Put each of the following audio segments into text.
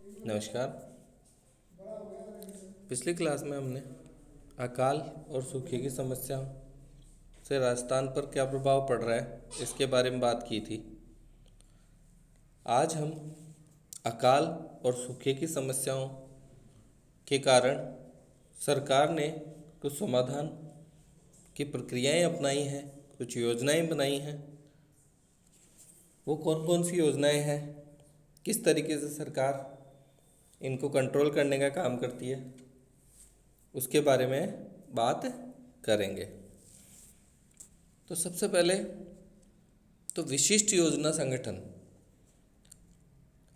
नमस्कार। पिछली क्लास में हमने अकाल और सूखे की समस्याओं से राजस्थान पर क्या प्रभाव पड़ रहा है इसके बारे में बात की थी। आज हम अकाल और सूखे की समस्याओं के कारण सरकार ने कुछ समाधान की प्रक्रियाएं अपनाई हैं, कुछ योजनाएं बनाई हैं। वो कौन कौन सी योजनाएं हैं, किस तरीके से सरकार इनको कंट्रोल करने का काम करती है, उसके बारे में बात करेंगे। तो सबसे पहले तो विशिष्ट योजना संगठन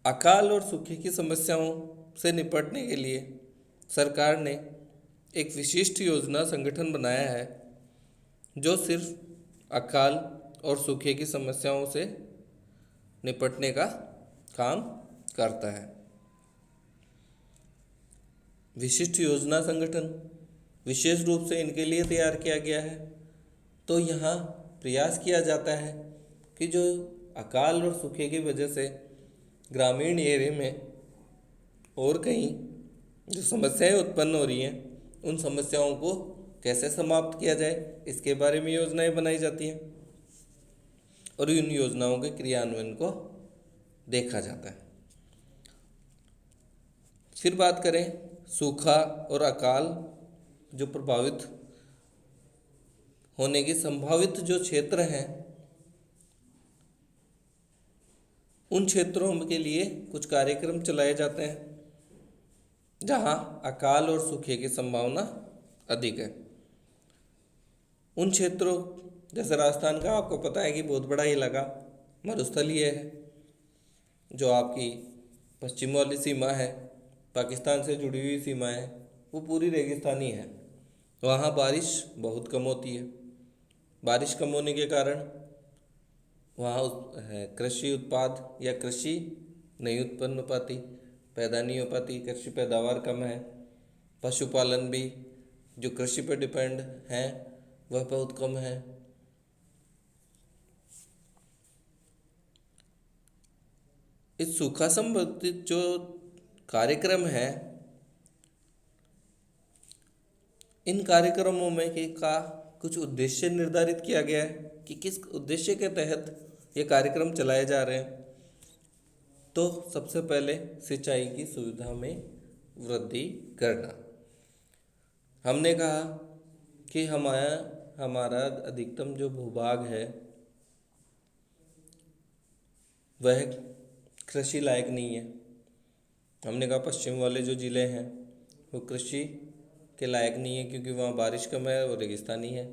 अकाल और सूखे की समस्याओं से निपटने के लिए सरकार ने एक विशिष्ट योजना संगठन बनाया है जो सिर्फ अकाल और सूखे की समस्याओं से निपटने का काम करता है। विशिष्ट योजना संगठन विशेष रूप से इनके लिए तैयार किया गया है। तो यहाँ प्रयास किया जाता है कि जो अकाल और सूखे की वजह से ग्रामीण एरिया में और कहीं जो समस्याएं उत्पन्न हो रही हैं उन समस्याओं को कैसे समाप्त किया जाए, इसके बारे में योजनाएं बनाई जाती हैं और इन योजनाओं के क्रियान्वयन को देखा जाता है। फिर बात करें सूखा और अकाल जो प्रभावित होने की संभावित जो क्षेत्र हैं उन क्षेत्रों के लिए कुछ कार्यक्रम चलाए जाते हैं जहां अकाल और सूखे की संभावना अधिक है। उन क्षेत्रों जैसे राजस्थान का आपको पता है कि बहुत बड़ा इलाका मरुस्थलीय है, जो आपकी पश्चिम वाली सीमा है, पाकिस्तान से जुड़ी हुई सीमा है, वो पूरी रेगिस्तानी है। वहाँ बारिश बहुत कम होती है। बारिश कम होने के कारण वहाँ कृषि उत्पाद या कृषि नहीं उत्पन्न हो पाती, पैदा नहीं हो पाती, कृषि पैदावार कम है। पशुपालन भी जो कृषि पर डिपेंड है वह बहुत कम है। इस सूखा संबंधित जो कार्यक्रम है, इन कार्यक्रमों में का कुछ उद्देश्य निर्धारित किया गया है कि किस उद्देश्य के तहत ये कार्यक्रम चलाए जा रहे हैं। तो सबसे पहले सिंचाई की सुविधा में वृद्धि करना। हमने कहा कि हमारा अधिकतम जो भूभाग है वह कृषि लायक नहीं है। हमने कहा पश्चिम वाले जो ज़िले हैं वो कृषि के लायक नहीं है क्योंकि वहाँ बारिश कम है और रेगिस्तानी है।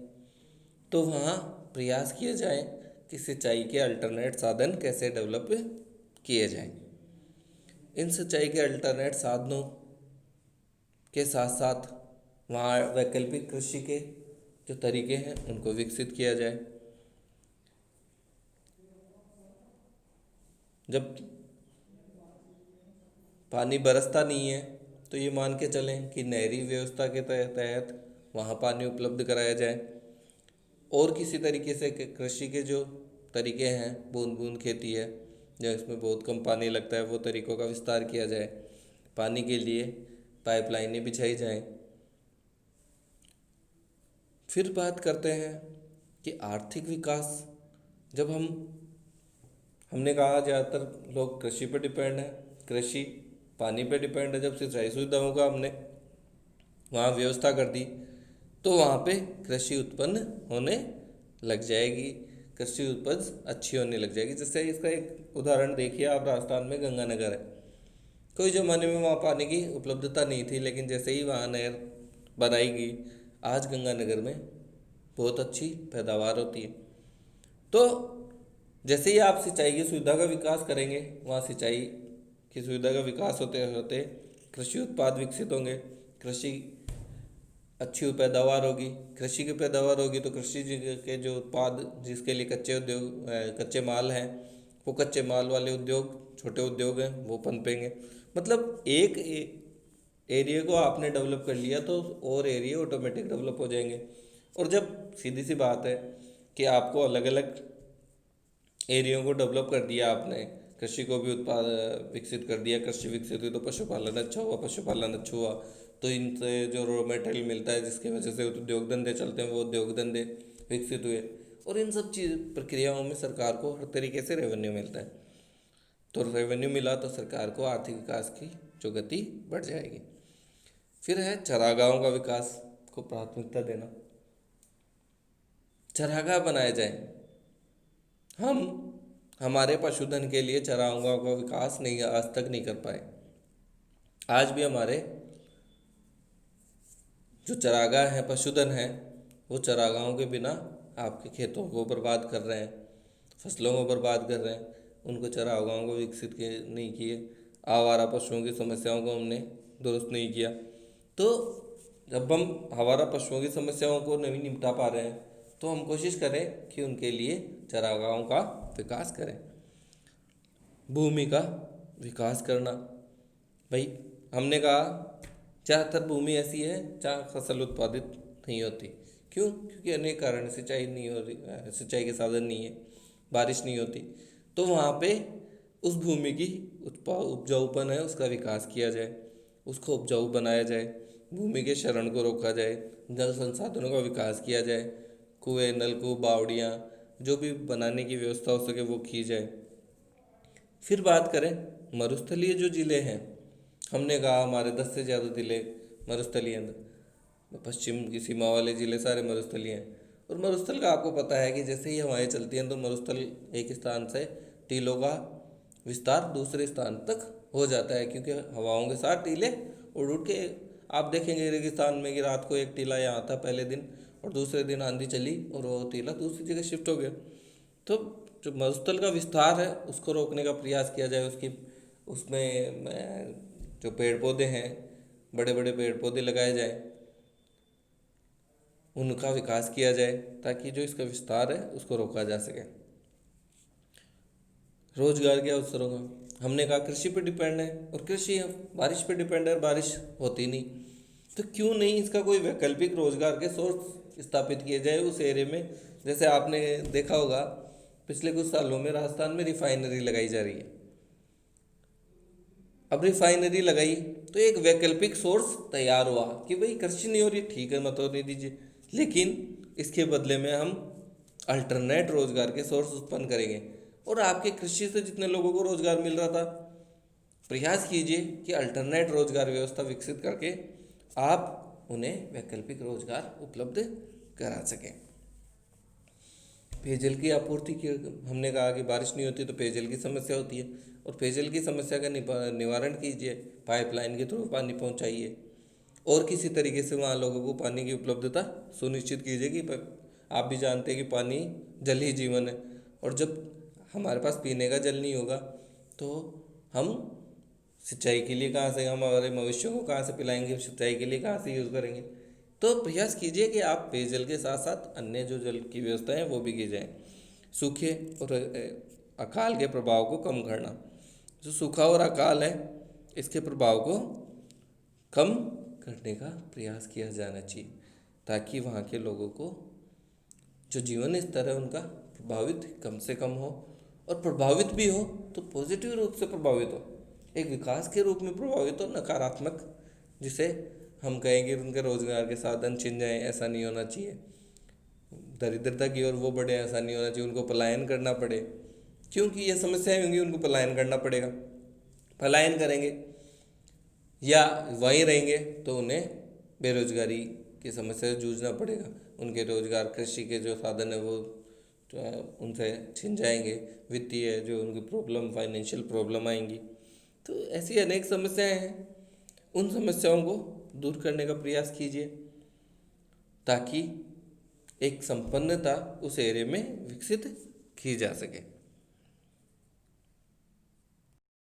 तो वहाँ प्रयास किए जाए कि सिंचाई के अल्टरनेट साधन कैसे डेवलप किए जाएं। इन सिंचाई के अल्टरनेट साधनों के साथ साथ वहाँ वैकल्पिक कृषि के जो तरीके हैं उनको विकसित किया जाए। जब पानी बरसता नहीं है तो ये मान के चलें कि नहरी व्यवस्था के तहत वहाँ पानी उपलब्ध कराया जाए और किसी तरीके से कृषि के जो तरीके हैं, बूंद बूंद खेती है जो इसमें बहुत कम पानी लगता है, वो तरीक़ों का विस्तार किया जाए। पानी के लिए पाइपलाइनें बिछाई जाएं। फिर बात करते हैं कि आर्थिक विकास। जब हमने कहा ज़्यादातर लोग कृषि पर डिपेंड है, कृषि पानी पर डिपेंड है। जब सिंचाई सुविधाओं का हमने वहाँ व्यवस्था कर दी तो वहाँ पे कृषि उत्पन्न होने लग जाएगी, कृषि उपज अच्छी होने लग जाएगी। जैसे इसका एक उदाहरण देखिए, आप राजस्थान में गंगानगर है। कोई ज़माने में वहाँ पानी की उपलब्धता नहीं थी, लेकिन जैसे ही वहाँ नहर बनाई गई आज गंगानगर में बहुत अच्छी पैदावार होती है। तो जैसे ही आप सिंचाई की सुविधा का विकास करेंगे, वहाँ सिंचाई की सुविधा का विकास होते होते कृषि उत्पाद विकसित होंगे, कृषि अच्छी पैदावार होगी। कृषि की पैदावार होगी तो कृषि के जो उत्पाद जिसके लिए कच्चे माल हैं, वो कच्चे माल वाले उद्योग, छोटे उद्योग हैं, वो पनपेंगे। मतलब एक एरिया को आपने डेवलप कर लिया तो और एरिया ऑटोमेटिक डेवलप हो जाएंगे। और जब सीधी सी बात है कि आपको अलग अलग एरियो को डेवलप कर दिया आपने, कृषि को भी उत्पाद विकसित कर दिया। कृषि विकसित हुई तो पशुपालन अच्छा हुआ, पशुपालन अच्छा हुआ तो इनसे जो रॉ मटेरियल मिलता है जिसकी वजह से उद्योग धंधे चलते हैं वो उद्योग धंधे विकसित हुए। और इन सब चीज़ प्रक्रियाओं में सरकार को हर तरीके से रेवेन्यू मिलता है। तो रेवेन्यू मिला तो सरकार को आर्थिक विकास की जो गति बढ़ जाएगी। फिर है चरागाहों का विकास को प्राथमिकता देना। चरागाह बनाए जाए। हम हमारे पशुधन के लिए चरागाहों का विकास नहीं आज तक नहीं कर पाए। आज भी हमारे जो चरागाह हैं, पशुधन हैं, वो चरागाहों के बिना आपके खेतों को बर्बाद कर रहे हैं, फसलों को बर्बाद कर रहे हैं। उनको चरागाहों को विकसित नहीं किए, आवारा पशुओं की समस्याओं को हमने दुरुस्त नहीं किया। तो जब हम आवारा पशुओं की समस्याओं को नहीं निपटा पा रहे हैं तो हम कोशिश करें कि उनके लिए चरागाहों का विकास करें। भूमि का विकास करना। भाई हमने कहा ज़्यादातर भूमि ऐसी है जहाँ फसल उत्पादित नहीं होती। क्यों? क्योंकि अनेक कारण, सिंचाई नहीं हो रही, सिंचाई के साधन नहीं है, बारिश नहीं होती। तो वहाँ पे उस भूमि की उपजाऊपन है उसका विकास किया जाए, उसको उपजाऊ बनाया जाए, भूमि के क्षरण को रोका जाए, जल संसाधनों का विकास किया जाए, कुएँ, नलकूप, बावड़ियाँ जो भी बनाने की व्यवस्था हो सके वो की जाए। फिर बात करें मरुस्थलीय जो ज़िले हैं, हमने कहा हमारे 10 से ज़्यादा ज़िले मरुस्थलीय हैं। पश्चिम की सीमा वाले ज़िले सारे मरुस्थलीय हैं। और मरुस्थल का आपको पता है कि जैसे ही हवाएं चलती हैं तो मरुस्थल एक स्थान से टीलों का विस्तार दूसरे स्थान तक हो जाता है, क्योंकि हवाओं के साथ टीले उड़ उड़ के, आप देखेंगे रेगिस्तान में कि रात को एक टीला यहाँ था पहले दिन और दूसरे दिन आंधी चली और वो टीला दूसरी जगह शिफ्ट हो गया। तो जो मरुस्थल का विस्तार है उसको रोकने का प्रयास किया जाए। उसमें जो पेड़ पौधे हैं, बड़े बड़े पेड़ पौधे लगाए जाए, उनका विकास किया जाए ताकि जो इसका विस्तार है उसको रोका जा सके। रोजगार के अवसरों का हमने कहा कृषि पर डिपेंड है और कृषि बारिश पर डिपेंड है, बारिश होती नहीं। तो क्यों नहीं इसका कोई वैकल्पिक रोजगार के सोर्स स्थापित किए जाए उस एरिया में। जैसे आपने देखा होगा पिछले कुछ सालों में राजस्थान में रिफाइनरी लगाई जा रही है। अब रिफाइनरी लगाई तो एक वैकल्पिक सोर्स तैयार हुआ कि भाई कृषि नहीं हो रही, ठीक है मत होने दीजिए, लेकिन इसके बदले में हम अल्टरनेट रोजगार के सोर्स उत्पन्न करेंगे। और आपके कृषि से जितने लोगों को रोजगार मिल रहा था, प्रयास कीजिए कि अल्टरनेट रोजगार व्यवस्था विकसित करके आप उन्हें वैकल्पिक रोजगार उपलब्ध करा सकें। पेयजल की आपूर्ति की, हमने कहा कि बारिश नहीं होती तो पेयजल की समस्या होती है और पेयजल की समस्या का निवारण कीजिए, पाइपलाइन के थ्रू पानी पहुंचाइए और किसी तरीके से वहाँ लोगों को पानी की उपलब्धता सुनिश्चित कीजिए। कि आप भी जानते हैं कि पानी जल ही जीवन है और जब हमारे पास पीने का जल नहीं होगा तो हम सिंचाई के लिए कहाँ से, हम हमारे मवेशियों को कहाँ से पिलाएंगे, सिंचाई के लिए कहाँ से यूज़ करेंगे। तो प्रयास कीजिए कि आप पेयजल के साथ साथ अन्य जो जल की व्यवस्था है वो भी की जाए। सूखे और अकाल के प्रभाव को कम करना। जो सूखा और अकाल है इसके प्रभाव को कम करने का प्रयास किया जाना चाहिए ताकि वहाँ के लोगों को जो जीवन स्तर है उनका प्रभावित कम से कम हो, और प्रभावित भी हो तो पॉजिटिव रूप से प्रभावित हो, एक विकास के रूप में प्रभावित हो, नकारात्मक जिसे हम कहेंगे उनके रोजगार के साधन छिन जाएं, ऐसा नहीं होना चाहिए। दरिद्रता की ओर वो बढ़े, ऐसा नहीं होना चाहिए, उनको पलायन करना पड़े, क्योंकि ये समस्याएं होंगी उनको पलायन करना पड़ेगा। पलायन करेंगे या वहीं रहेंगे तो उन्हें बेरोजगारी की समस्या से जूझना पड़ेगा, उनके रोजगार कृषि के जो साधन है वो जो है उनसे छिन जाएंगे, वित्तीय जो उनकी प्रॉब्लम, फाइनेंशियल प्रॉब्लम आएंगी। तो ऐसी अनेक समस्याएं हैं, उन समस्याओं को दूर करने का प्रयास कीजिए ताकि एक संपन्नता उस एरिया में विकसित की जा सके।